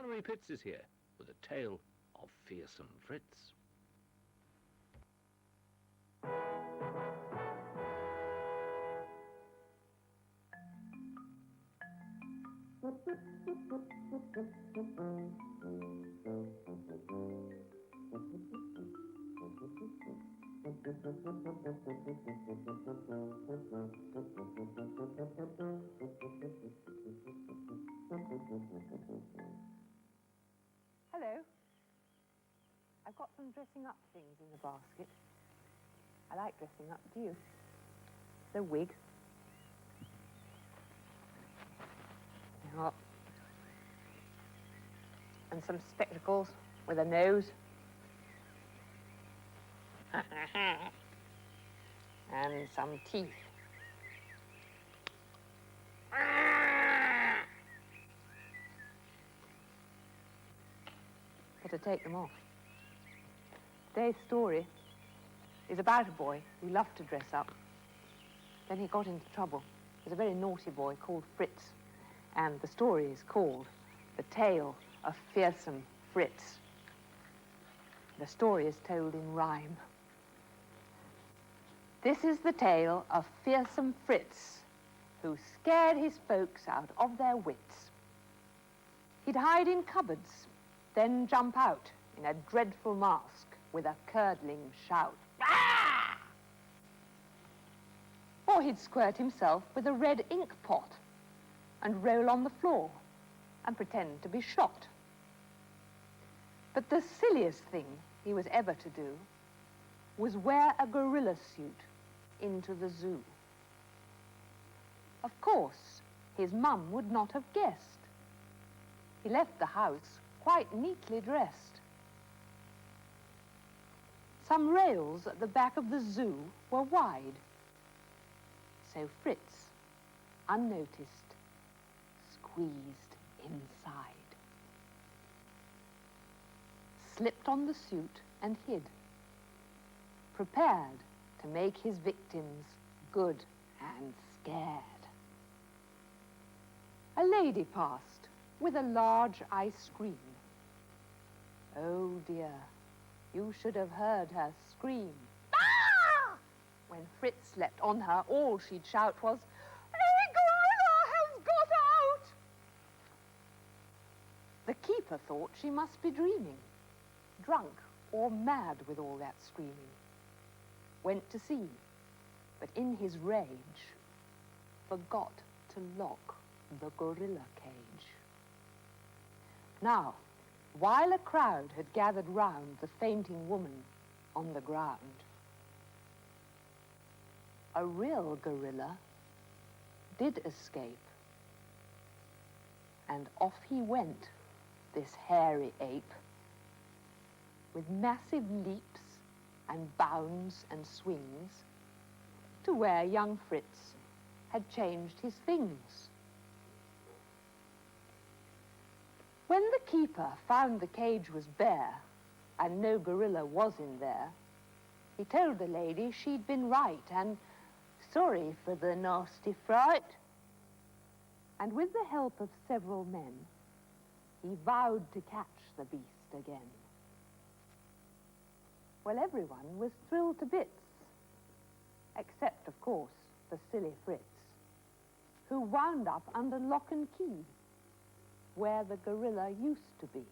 Valerie Pitts is here with a tale of Fearsome Fritz. Hello. I've got some dressing up things in the basket. I like dressing up, do you? The wig. Oh. And some spectacles with a nose. And some teeth. Better take them off. Today's story is about a boy who loved to dress up. Then he got into trouble. He was a very naughty boy called Fritz. And the story is called The Tale of Fearsome Fritz. The story is told in rhyme. This is the tale of Fearsome Fritz, who scared his folks out of their wits. He'd hide in cupboards, then jump out in a dreadful mask with a curdling shout. Ah! Or he'd squirt himself with a red ink pot and roll on the floor and pretend to be shot. But the silliest thing he was ever to do was wear a gorilla suit into the zoo. Of course, his mum would not have guessed. He left the house quite neatly dressed. Some rails at the back of the zoo were wide, so Fritz, unnoticed, squeezed inside, slipped on the suit and hid, prepared to make his victims good and scared. A lady passed with a large ice cream. Oh dear, you should have heard her scream. Ah! When Fritz leapt on her, all she'd shout was, "A gorilla has got out!" The keeper thought she must be dreaming, drunk or mad with all that screaming. Went to see, but in his rage forgot to lock the gorilla cage. Now, while a crowd had gathered round the fainting woman on the ground, a real gorilla did escape. And off he went, this hairy ape, with massive leaps and bounds and swings, to where young Fritz had changed his things. When the keeper found the cage was bare and no gorilla was in there, he told the lady she'd been right and sorry for the nasty fright. And with the help of several men, he vowed to catch the beast again. Well, everyone was thrilled to bits, except, of course, for silly Fritz, who wound up under lock and key, where the gorilla used to be.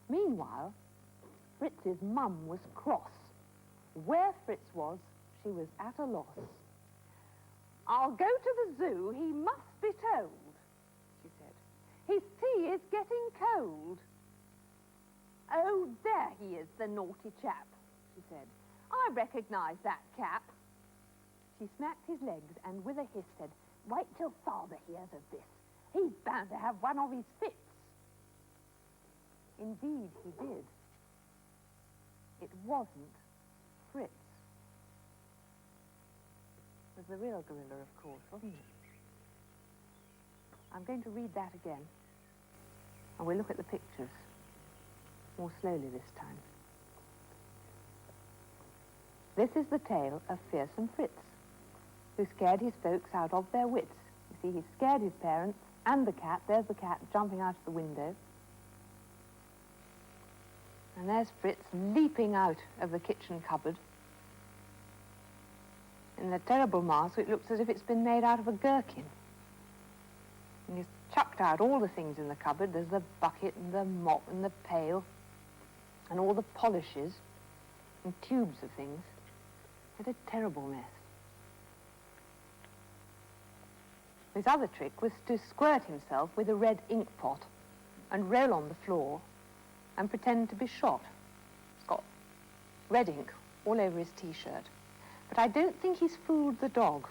Meanwhile, Fritz's mum was cross. Where Fritz was, she was at a loss. "I'll go to the zoo, he must be told," she said. "His tea is getting cold." "Oh, there he is, the naughty chap," she said. "I recognize that cap." She smacked his legs and with a hiss said, "Wait till father hears of this. He's bound to have one of his fits." Indeed he did. It wasn't Fritz. It was the real gorilla, of course, wasn't it? I'm going to read that again, and we'll look at the pictures more slowly this time. This is the tale of Fearsome Fritz, who scared his folks out of their wits. You see, he scared his parents And the cat, there's the cat jumping out of the window. And there's Fritz leaping out of the kitchen cupboard in a terrible mask. It looks as if it's been made out of a gherkin. And he's chucked out all the things in the cupboard. There's the bucket and the mop and the pail and all the polishes and tubes of things. It's a terrible mess. His other trick was to squirt himself with a red ink pot and roll on the floor and pretend to be shot. He's got red ink all over his T-shirt. But I don't think he's fooled the dog.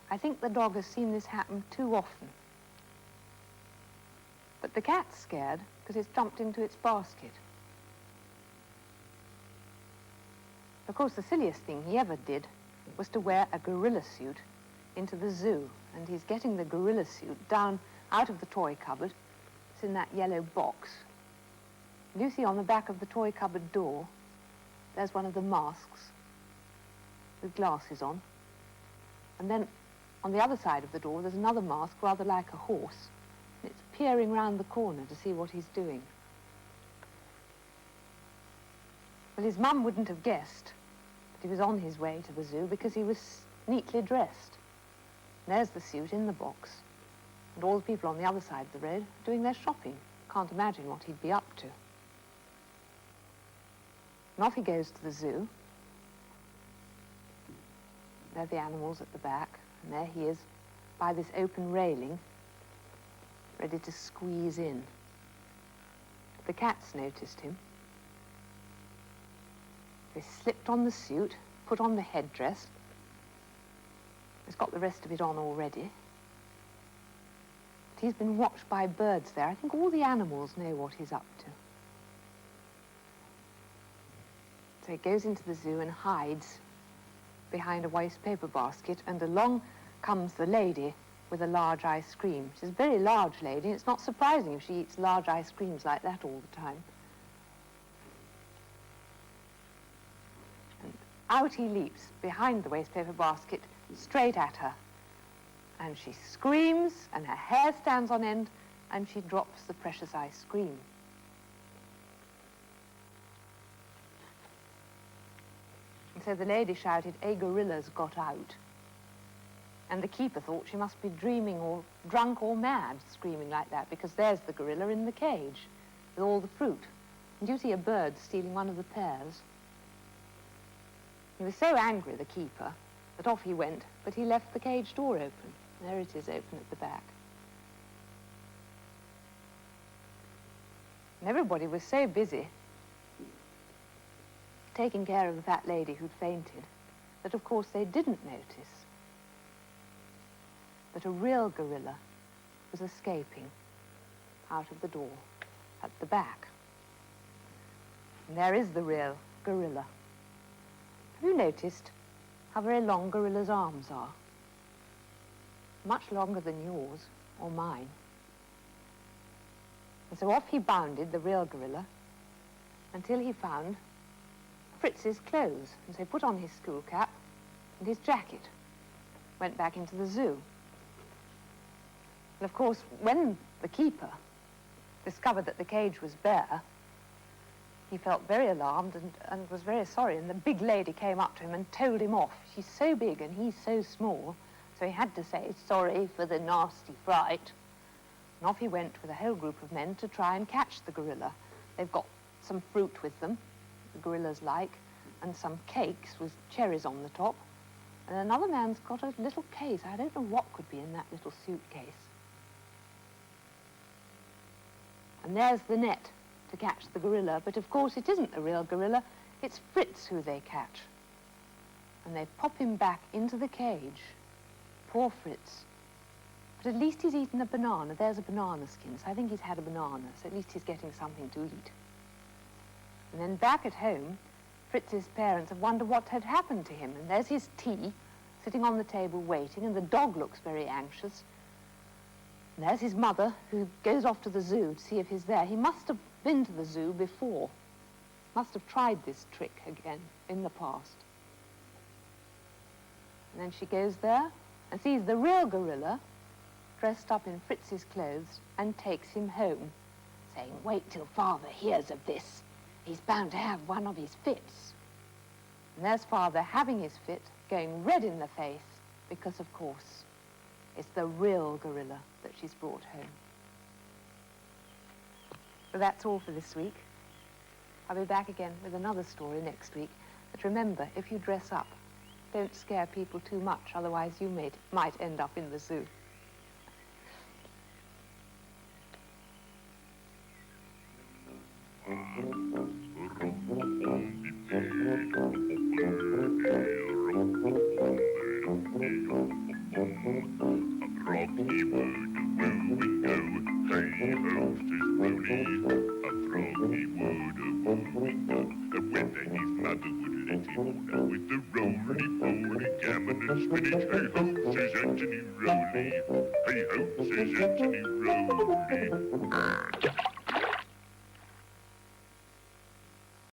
I think the dog has seen this happen too often. But the cat's scared because it's jumped into its basket. Of course, the silliest thing he ever did was to wear a gorilla suit into the zoo. And he's getting the gorilla suit down out of the toy cupboard. It's in that yellow box. You see on the back of the toy cupboard door, there's one of the masks with glasses on. And then on the other side of the door, there's another mask rather like a horse. And it's peering round the corner to see what he's doing. Well, his mum wouldn't have guessed that he was on his way to the zoo because he was neatly dressed. There's the suit in the box, and all the people on the other side of the road doing their shopping. Can't imagine what he'd be up to. And off he goes to the zoo. There are the animals at the back, and there he is by this open railing, ready to squeeze in. The cat's noticed him. They slipped on the suit, put on the headdress. He's got the rest of it on already. But he's been watched by birds there. I think all the animals know what he's up to. So he goes into the zoo and hides behind a waste paper basket, and along comes the lady with a large ice cream. She's a very large lady, and it's not surprising if she eats large ice creams like that all the time. And out he leaps behind the waste paper basket, straight at her. And she screams, and her hair stands on end, and she drops the precious ice cream. And so the lady shouted, "A gorilla's got out." And the keeper thought she must be dreaming or drunk or mad, screaming like that, because there's the gorilla in the cage with all the fruit. And you see a bird stealing one of the pears. He was so angry, the keeper, that off he went, but he left the cage door open. There it is, open at the back. And everybody was so busy taking care of the fat lady who'd fainted that, of course, they didn't notice that a real gorilla was escaping out of the door at the back. And there is the real gorilla. Have you noticed how very long gorillas' arms are? Much longer than yours or mine. And so off he bounded, the real gorilla, until he found Fritz's clothes. And so he put on his school cap and his jacket, went back into the zoo. And of course, when the keeper discovered that the cage was bare, he felt very alarmed and was very sorry. And the big lady came up to him and told him off. She's so big and he's so small, so he had to say, "Sorry for the nasty fright." And off he went with a whole group of men to try and catch the gorilla. They've got some fruit with them, the gorillas like, and some cakes with cherries on the top. And another man's got a little case. I don't know what could be in that little suitcase. And there's the net to catch the gorilla, but of course it isn't the real gorilla, it's Fritz who they catch. And they pop him back into the cage. Poor Fritz. But at least he's eaten a banana. There's a banana skin, so I think he's had a banana, so at least he's getting something to eat. And then back at home, Fritz's parents have wondered what had happened to him, and there's his tea sitting on the table waiting, and the dog looks very anxious. And there's his mother, who goes off to the zoo to see if he's there. He must have been to the zoo before. Must have tried this trick again in the past. And then she goes there and sees the real gorilla dressed up in Fritz's clothes and takes him home, saying, "Wait till Father hears of this. He's bound to have one of his fits." And there's Father having his fit, going red in the face, because, of course, it's the real gorilla that she's brought home. Well, that's all for this week. I'll be back again with another story next week. But remember, if you dress up, don't scare people too much, otherwise you might end up in the zoo. Froggy would wooing go, hey ho, says Rowley. A froggy would wooing go, and whether his mother would let him or not, with the roly-poly gammon and spinach. Hey ho, says Anthony Rowley. Hey ho, says Anthony Rowley.